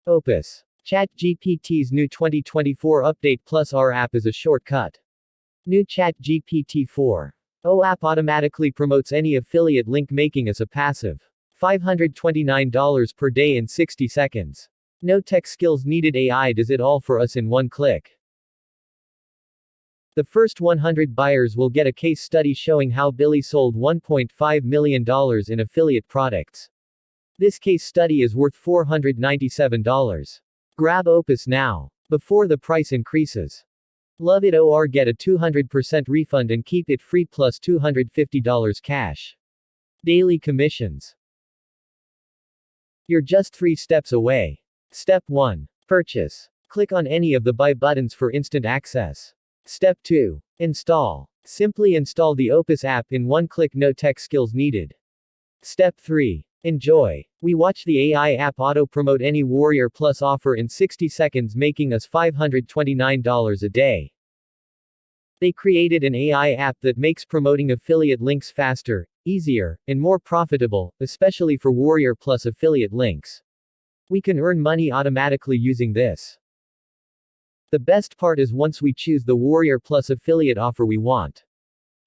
Opus. ChatGPT's new 2024 update plus our app is a shortcut. New ChatGPT 4. O app automatically promotes any affiliate link, making us a passive $529 per day in 60 seconds. No tech skills needed, AI does it all for us in one click. The first 100 buyers will get a case study showing how Billy sold $1.5 million in affiliate products. This case study is worth $497. Grab Opus now, before the price increases. Love it or get a 200% refund and keep it free plus $250 cash. Daily commissions. You're just 3 steps away. Step 1. Purchase. Click on any of the buy buttons for instant access. Step 2. Install. Simply install the Opus app in one click, no tech skills needed. Step 3. Enjoy. We watch the AI app auto promote any Warrior Plus offer in 60 seconds, making us $529 a day. They created an AI app that makes promoting affiliate links faster, easier, and more profitable, especially for Warrior Plus affiliate links. We can earn money automatically using this. The best part is once we choose the Warrior Plus affiliate offer we want,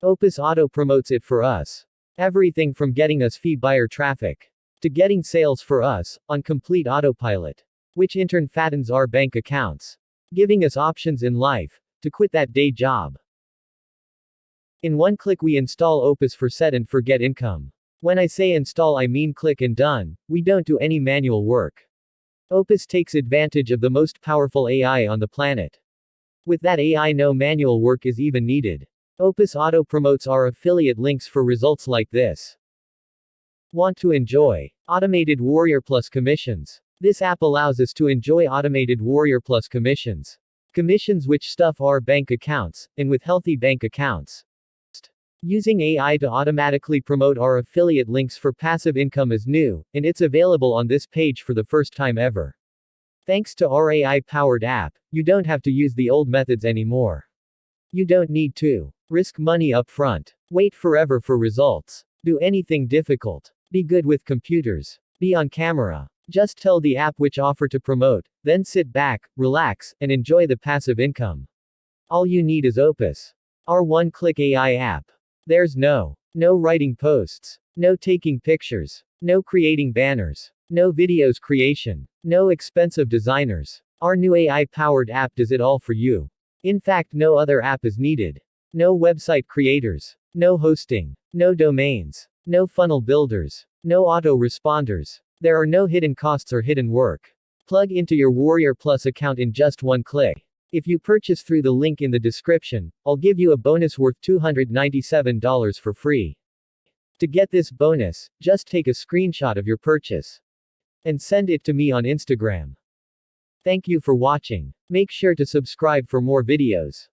Opus auto promotes it for us. Everything from getting us fee buyer traffic to getting sales for us, on complete autopilot. Which in turn fattens our bank accounts, giving us options in life to quit that day job. In one click we install Opus for set and forget income. When I say install, I mean click and done. We don't do any manual work. Opus takes advantage of the most powerful AI on the planet. With that AI, no manual work is even needed. Opus auto promotes our affiliate links for results like this. Want to enjoy automated Warrior Plus commissions? This app allows us to enjoy automated Warrior Plus commissions. Commissions which stuff our bank accounts, and with healthy bank accounts. Using AI to automatically promote our affiliate links for passive income is new, and it's available on this page for the first time ever. Thanks to our AI-powered app, you don't have to use the old methods anymore. You don't need to risk money up front, wait forever for results, do anything difficult, be good with computers, be on camera. Just tell the app which offer to promote, then sit back, relax, and enjoy the passive income. All you need is Opus. Our one-click AI app. There's no writing posts, no taking pictures, no creating banners, no videos creation, no expensive designers. Our new AI-powered app does it all for you. In fact, no other app is needed. No website creators, no hosting, no domains, no funnel builders, no autoresponders. There are no hidden costs or hidden work. Plug into your Warrior Plus account in just one click. If you purchase through the link in the description, I'll give you a bonus worth $297 for free. To get this bonus, just take a screenshot of your purchase and send it to me on Instagram. Thank you for watching. Make sure to subscribe for more videos.